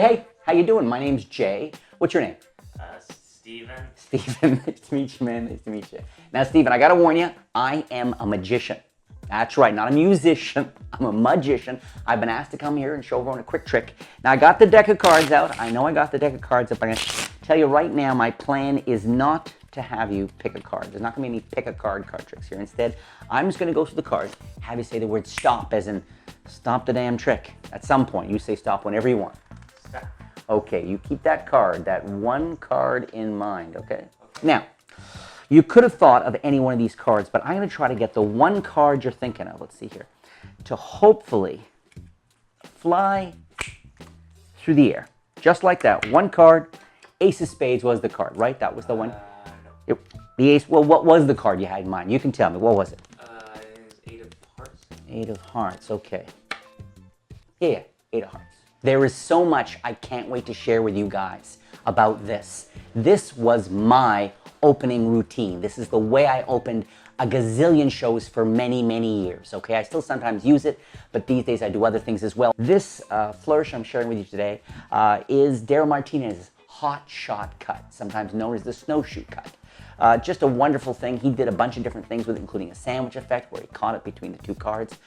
Hey, how you doing? My name's Jay. What's your name? Steven. Steven. Nice to meet you, man. Nice to meet you. Now, Steven, I gotta warn you, I am a magician. That's right, not a musician. I'm a magician. I've been asked to come here and show everyone a quick trick. Now, I got the deck of cards out. I know I got the deck of cards up. I'm gonna tell you right now, my plan is not to have you pick a card. There's not gonna be any pick a card tricks here. Instead, I'm just gonna go through the cards, have you say the word stop, as in stop the damn trick. At some point, you say stop whenever you want. Stop. Okay, you keep that card, that one card in mind, okay? Now, you could have thought of any one of these cards, but I'm going to try to get the one card you're thinking of, let's see here, to hopefully fly through the air. Just like that, one card. Ace of Spades was the card, right? That was the one? No. The ace, well, what was the card you had in mind? You can tell me, what was it? It was Eight of Hearts. Eight of Hearts, okay. Yeah, Eight of Hearts. There is so much I can't wait to share with you guys about this. This was my opening routine. This is the way I opened a gazillion shows for many, many years, okay? I still sometimes use it, but these days I do other things as well. This flourish I'm sharing with you today is Daryl Martinez's hot shot cut, sometimes known as the snowshoe cut. Just a wonderful thing. He did a bunch of different things with it, including a sandwich effect where he caught it between the two cards.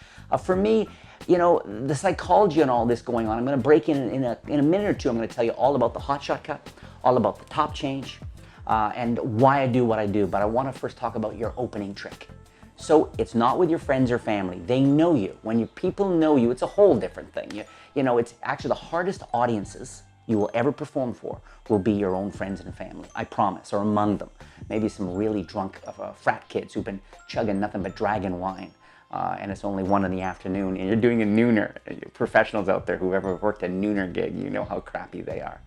For me, you know, the psychology and all this going on, I'm going to break in a minute or two. I'm going to tell you all about the hot shot cut, all about the top change, and why I do what I do. But I want to first talk about your opening trick. So it's not with your friends or family. They know you. When your people know you, it's a whole different thing. You know, it's actually the hardest audiences you will ever perform for will be your own friends and family, I promise, or among them. Maybe some really drunk frat kids who've been chugging nothing but dragon wine, and it's only 1 in the afternoon, and you're doing a nooner. Professionals out there who've ever worked a nooner gig, you know how crappy they are.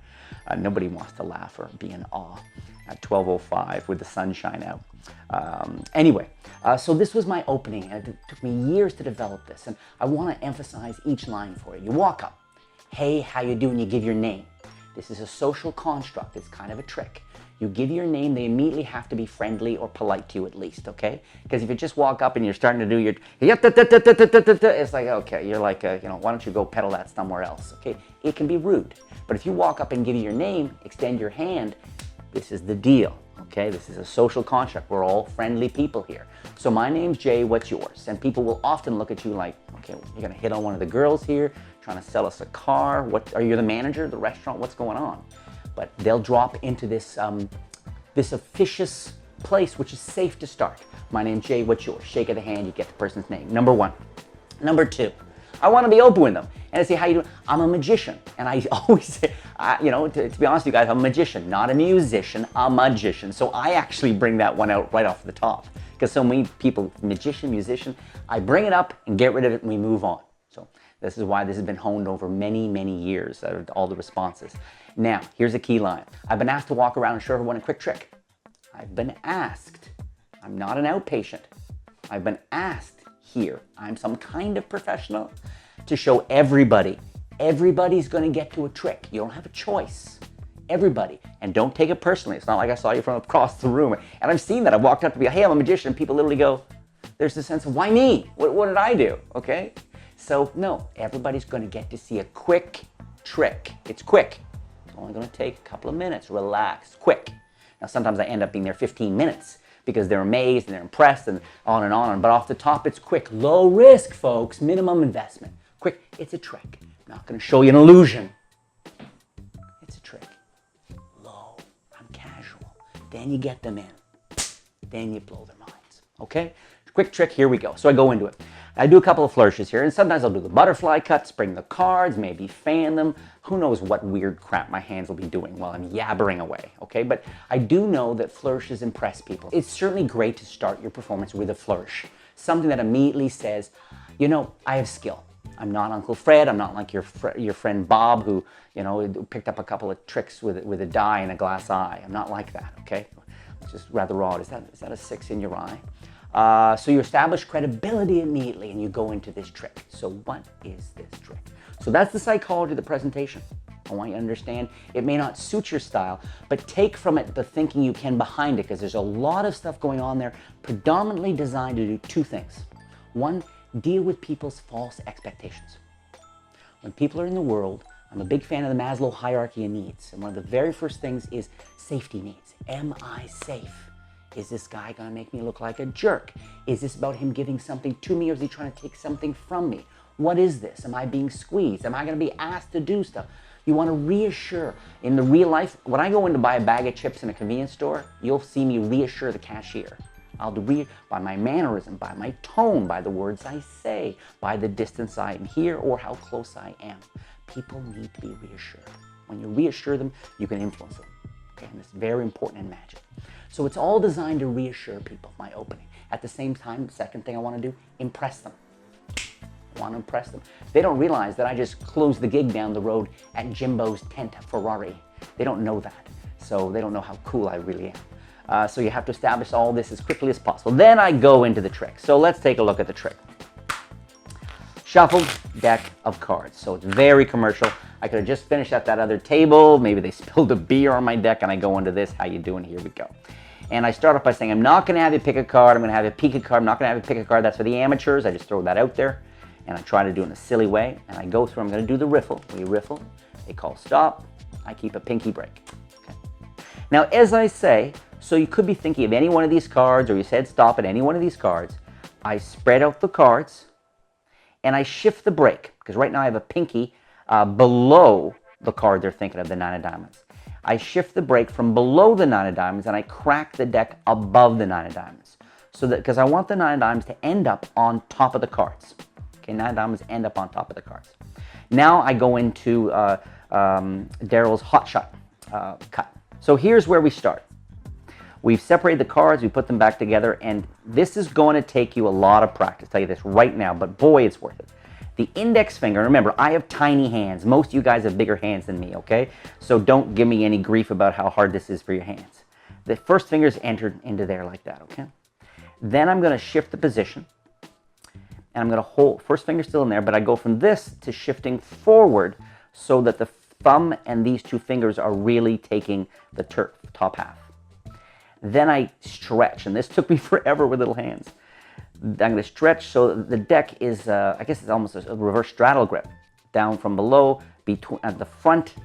Nobody wants to laugh or be in awe at 12:05 with the sunshine out. Anyway, so this was my opening, and it took me years to develop this, and I want to emphasize each line for you. You walk up, hey, how you doing? You give your name. This is a social construct. It's kind of a trick. You give your name, they immediately have to be friendly or polite to you at least, okay? Because if you just walk up and you're starting to do your, it's like, okay, you're like, you know, why don't you go peddle that somewhere else, okay? It can be rude. But if you walk up and give your name, extend your hand, this is the deal, okay? This is a social construct. We're all friendly people here. So my name's Jay, what's yours? And people will often look at you like, okay, you're gonna hit on one of the girls here, trying to sell us a car. What, are you the manager of the restaurant? What's going on? But they'll drop into this this officious place, which is safe to start. My name's Jay, what's yours? Shake of the hand, you get the person's name. Number 1. Number 2, I want to be open with them. And I say, how you doing? I'm a magician. And I always say, you know, to be honest with you guys, I'm a magician, not a musician, a magician. So I actually bring that one out right off the top. Because so many people, magician, musician, I bring it up and get rid of it and we move on. So this is why this has been honed over many, many years, all the responses. Now, here's a key line. I've been asked to walk around and show everyone a quick trick. I've been asked. I'm not an outpatient. I've been asked here. I'm some kind of professional to show everybody. Everybody's going to get to a trick. You don't have a choice. Everybody. And don't take it personally. It's not like I saw you from across the room. And I've seen that. I've walked up to be, hey, I'm a magician. People literally go, there's a sense of, why me? What did I do? Okay? So, no, everybody's going to get to see a quick trick. It's quick. It's only going to take a couple of minutes. Relax. Quick. Now, sometimes I end up being there 15 minutes because they're amazed and they're impressed and on and on. But off the top, it's quick. Low risk, folks. Minimum investment. Quick. It's a trick. I'm not going to show you an illusion. It's a trick. Low. I'm casual. Then you get them in. Then you blow their minds. Okay? Quick trick. Here we go. So I go into it. I do a couple of flourishes here, and sometimes I'll do the butterfly cuts, bring the cards, maybe fan them. Who knows what weird crap my hands will be doing while I'm yabbering away, okay? But I do know that flourishes impress people. It's certainly great to start your performance with a flourish, something that immediately says, you know, I have skill. I'm not Uncle Fred. I'm not like your friend Bob who, you know, picked up a couple of tricks with a die and a glass eye. I'm not like that, okay? It's just rather odd. Is that a 6 in your eye? So you establish credibility immediately and you go into this trick. So what is this trick? So that's the psychology of the presentation. I want you to understand it may not suit your style, but take from it the thinking you can behind it, because there's a lot of stuff going on there predominantly designed to do 2 things. 1, deal with people's false expectations. When people are in the world, I'm a big fan of the Maslow hierarchy of needs. And one of the very first things is safety needs. Am I safe? Is this guy gonna make me look like a jerk? Is this about him giving something to me, or is he trying to take something from me? What is this? Am I being squeezed? Am I gonna be asked to do stuff? You wanna reassure. In the real life, when I go in to buy a bag of chips in a convenience store, you'll see me reassure the cashier. I'll do by my mannerism, by my tone, by the words I say, by the distance I am here or how close I am. People need to be reassured. When you reassure them, you can influence them. Okay? And it's very important in magic. So it's all designed to reassure people, my opening. At the same time, the second thing I want to do, impress them. I want to impress them. They don't realize that I just closed the gig down the road at Jimbo's tent Ferrari. They don't know that. So they don't know how cool I really am. So you have to establish all this as quickly as possible. Then I go into the trick. So let's take a look at the trick. Shuffled deck of cards. So it's very commercial. I could have just finished at that other table. Maybe they spilled a beer on my deck and I go into this. How you doing? Here we go. And I start off by saying, I'm not going to have you pick a card. I'm going to have you pick a card. I'm not going to have you pick a card. That's for the amateurs. I just throw that out there. And I try to do it in a silly way. And I go through. I'm going to do the riffle. We riffle. They call stop. I keep a pinky break. Okay. Now, as I say, so you could be thinking of any one of these cards, or you said stop at any one of these cards. I spread out the cards. And I shift the break, because right now I have a pinky below the card they're thinking of, the 9 of diamonds. I shift the break from below the 9 of diamonds and I crack the deck above the 9 of diamonds. So that, because I want the 9 of diamonds to end up on top of the cards. Okay, 9 of diamonds end up on top of the cards. Now I go into Daryl's hot shot cut. So here's where we start. We've separated the cards, we put them back together, and this is going to take you a lot of practice. I'll tell you this right now, but boy, it's worth it. The index finger, remember, I have tiny hands. Most of you guys have bigger hands than me, okay? So don't give me any grief about how hard this is for your hands. The first finger is entered into there like that, okay? Then I'm going to shift the position, and I'm going to hold. First finger's still in there, but I go from this to shifting forward so that the thumb and these two fingers are really taking the top half. Then I stretch, and this took me forever with little hands. I'm going to stretch so the deck is, I guess it's almost a reverse straddle grip, down from below, between at the front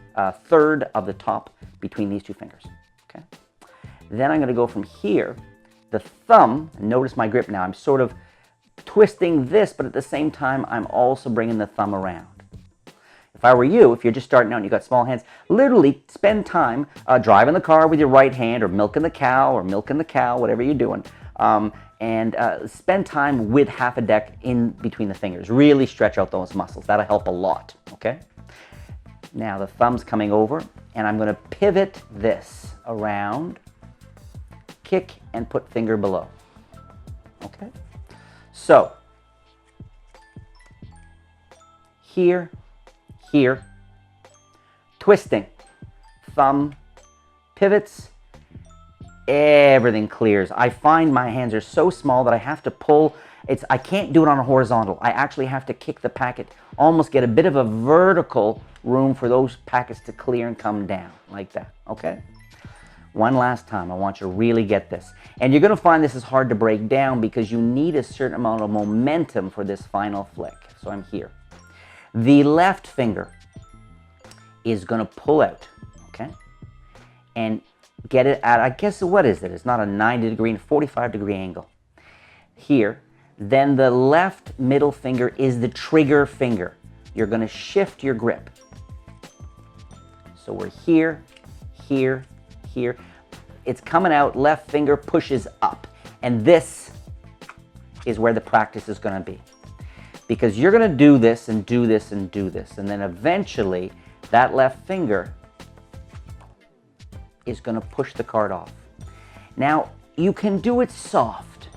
third of the top between these two fingers. Okay. Then I'm going to go from here, the thumb, and notice my grip now, I'm sort of twisting this, but at the same time, I'm also bringing the thumb around. If I were you, if you're just starting out and you've got small hands, literally spend time driving the car with your right hand, or milking the cow, whatever you're doing, and spend time with half a deck in between the fingers. Really stretch out those muscles. That'll help a lot, okay? Now the thumb's coming over, and I'm going to pivot this around, kick, and put finger below, okay? So, here, twisting, thumb, pivots, everything clears. I find my hands are so small that I have to pull. I can't do it on a horizontal. I actually have to kick the packet, almost get a bit of a vertical room for those packets to clear and come down like that, okay? One last time, I want you to really get this. And you're going to find this is hard to break down because you need a certain amount of momentum for this final flick. So I'm here. The left finger is going to pull out, okay? And get it at, I guess, what is it? It's not a 90 degree and 45 degree angle. Here. Then the left middle finger is the trigger finger. You're going to shift your grip. So we're here, here, here. It's coming out, left finger pushes up. And this is where the practice is going to be. Because you're going to do this and do this and do this. And then eventually, that left finger is going to push the card off. Now, you can do it soft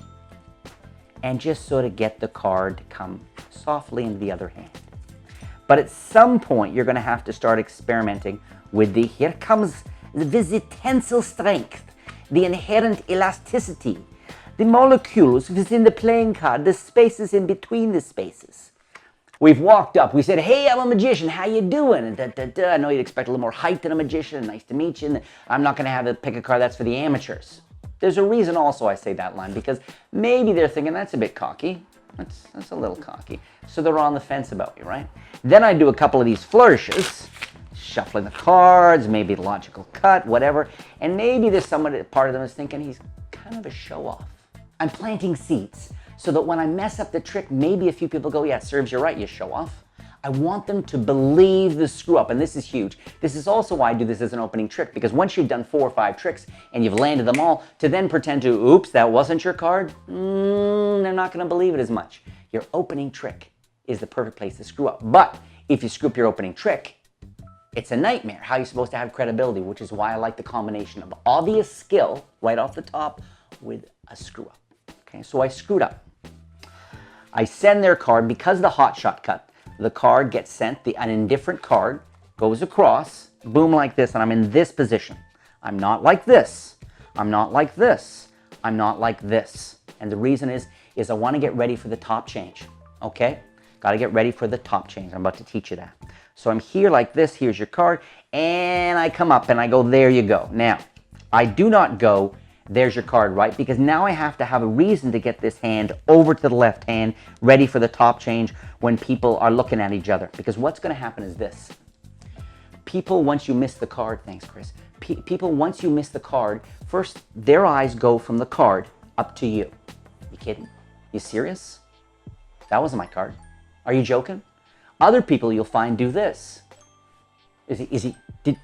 and just sort of get the card to come softly into the other hand. But at some point, you're going to have to start experimenting with the, here comes the tensile strength, the inherent elasticity, the molecules within the playing card, the spaces in between the spaces. We've walked up, we said, hey, I'm a magician, how you doing? And I know you'd expect a little more height than a magician, nice to meet you, and I'm not gonna have to pick a card, that's for the amateurs. There's a reason also I say that line, because maybe they're thinking that's a bit cocky. That's a little cocky. So they're on the fence about you, right? Then I do a couple of these flourishes, shuffling the cards, maybe logical cut, whatever. And maybe there's somebody, part of them is thinking he's kind of a show-off. I'm planting seeds so that when I mess up the trick, maybe a few people go, yeah, it serves you right, you show-off. I want them to believe the screw-up, and this is huge. This is also why I do this as an opening trick, because once you've done 4 or 5 tricks and you've landed them all, to then pretend to, oops, that wasn't your card, they're not going to believe it as much. Your opening trick is the perfect place to screw up. But if you screw up your opening trick, it's a nightmare. How are you supposed to have credibility? Which is why I like the combination of obvious skill right off the top with a screw-up. Okay, so I screwed up. I send their card, because of the hot shot cut, the card gets sent, an indifferent card goes across, boom, like this, and I'm in this position. I'm not like this. I'm not like this. I'm not like this. And the reason is I want to get ready for the top change, okay? Got to get ready for the top change. I'm about to teach you that. So I'm here like this, here's your card, and I come up and I go, there you go. Now, I do not go, there's your card, right? Because now I have to have a reason to get this hand over to the left hand, ready for the top change when people are looking at each other. Because what's going to happen is this. People, once you miss the card, thanks, Chris. People, once you miss the card, first, their eyes go from the card up to you. You kidding? You serious? That wasn't my card. Are you joking? Other people you'll find do this. Did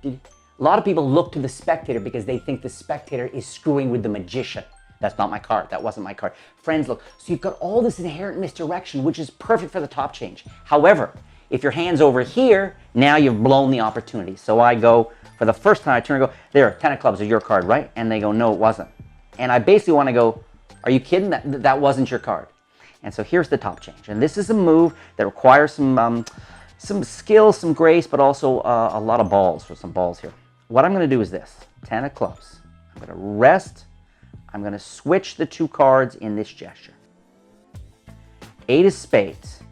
a lot of people look to the spectator because they think the spectator is screwing with the magician. That's not my card. That wasn't my card. Friends, look. So you've got all this inherent misdirection, which is perfect for the top change. However, if your hand's over here, now you've blown the opportunity. So I go, for the first time I turn and go, there, 10 of clubs is your card, right? And they go, no, it wasn't. And I basically want to go, are you kidding? That wasn't your card. And so here's the top change. And this is a move that requires some skill, some grace, but also a lot of balls, for some balls here. What I'm going to do is this, 10 of clubs. I'm going to rest. I'm going to switch the 2 cards in this gesture. 8 of spades.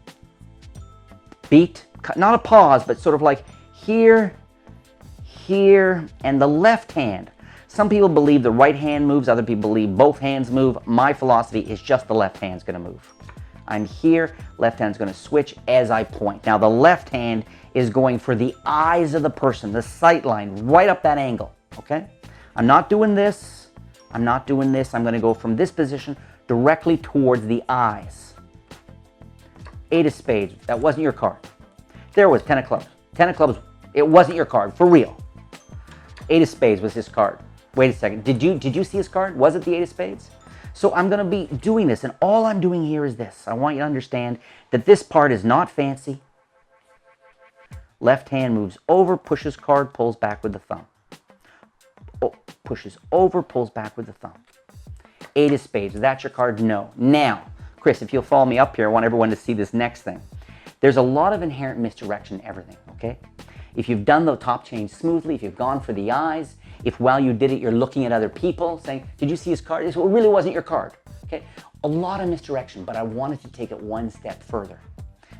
Beat, not a pause, but sort of like here, here, and the left hand. Some people believe the right hand moves, other people believe both hands move. My philosophy is just the left hand's going to move. I'm here, left hand's going to switch as I point. Now the left hand is going for the eyes of the person, the sight line, right up that angle, okay? I'm not doing this, I'm not doing this. I'm going to go from this position directly towards the eyes. 8 of spades, that wasn't your card. There was 10 of clubs. 10 of clubs, it wasn't your card, for real. 8 of spades was his card. Wait a second, did you see his card? Was it the 8 of spades? So I'm going to be doing this, and all I'm doing here is this. I want you to understand that this part is not fancy. Left hand moves over, pushes card, pulls back with the thumb. Oh, pushes over, pulls back with the thumb. 8 of spades, is that your card? No. Now, Chris, if you'll follow me up here, I want everyone to see this next thing. There's a lot of inherent misdirection in everything, okay? If you've done the top change smoothly, if you've gone for the eyes, if while you did it, you're looking at other people saying, did you see his card? Well, it really wasn't your card, okay? A lot of misdirection, but I wanted to take it one step further.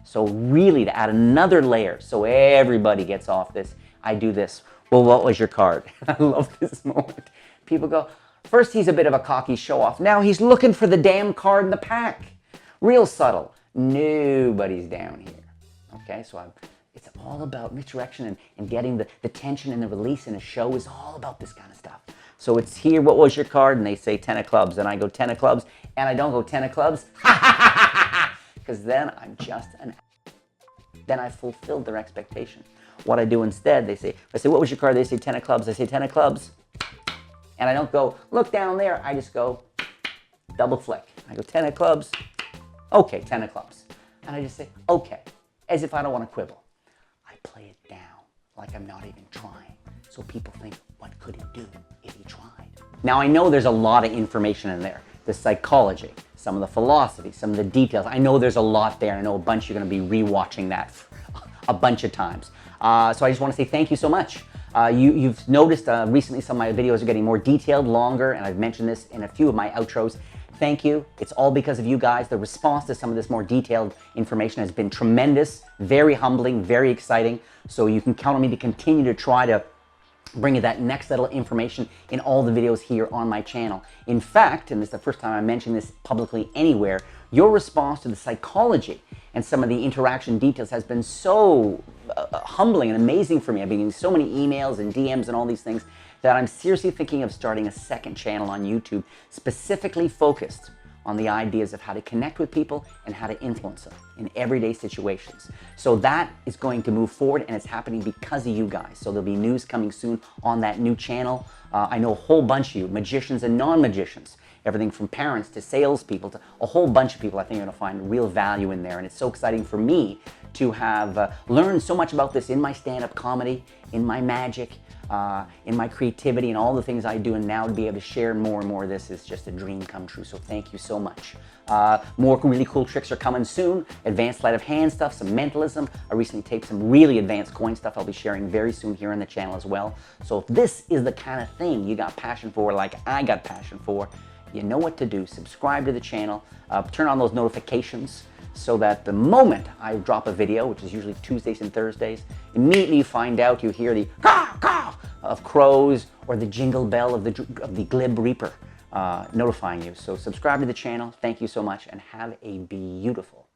So really, to add another layer so everybody gets off this, I do this. Well, what was your card? I love this moment. People go, first he's a bit of a cocky show-off. Now he's looking for the damn card in the pack. Real subtle. Nobody's down here. Okay, so it's all about misdirection and getting the tension and the release in a show is all about this kind of stuff. So it's here, what was your card? And they say 10 of clubs. And I go 10 of clubs. And I don't go 10 of clubs. Because then I'm just an... Then I fulfilled their expectation. What I do instead, they say, I say, what was your card? They say 10 of clubs. I say 10 of clubs. And I don't go, look down there. I just go, double flick. I go 10 of clubs. Okay, 10 of clubs. And I just say, okay, as if I don't want to quibble. I play it down like I'm not even trying. So people think, what could he do if he tried? Now I know there's a lot of information in there. The psychology, some of the philosophy, some of the details. I know there's a lot there. I know a bunch you're going to be rewatching that a bunch of times. So I just want to say thank you so much. You've noticed recently some of my videos are getting more detailed, longer, and I've mentioned this in a few of my outros. Thank you. It's all because of you guys. The response to some of this more detailed information has been tremendous, very humbling, very exciting. So you can count on me to continue to try to bring you that next level of information in all the videos here on my channel. In fact, and this is the first time I'm mentioning this publicly anywhere, your response to the psychology and some of the interaction details has been so humbling and amazing for me. I've been getting so many emails and DMs and all these things that I'm seriously thinking of starting a second channel on YouTube specifically focused on the ideas of how to connect with people and how to influence them in everyday situations. So that is going to move forward, and it's happening because of you guys. So there'll be news coming soon on that new channel. I know a whole bunch of you, magicians and non-magicians, everything from parents to salespeople to a whole bunch of people. I think you're going to find real value in there, and it's so exciting for me to have learned so much about this in my stand-up comedy, in my magic, in my creativity and all the things I do, and now to be able to share more and more of this is just a dream come true. So thank you so much. More really cool tricks are coming soon. Advanced sleight of hand stuff, some mentalism. I recently taped some really advanced coin stuff I'll be sharing very soon here on the channel as well. So if this is the kind of thing you got passion for, like I got passion for, you know what to do. Subscribe to the channel, turn on those notifications, so that the moment I drop a video, which is usually Tuesdays and Thursdays, immediately you find out, you hear the caw, caw of crows or the jingle bell of the glib reaper notifying you. So subscribe to the channel. Thank you so much, and have a beautiful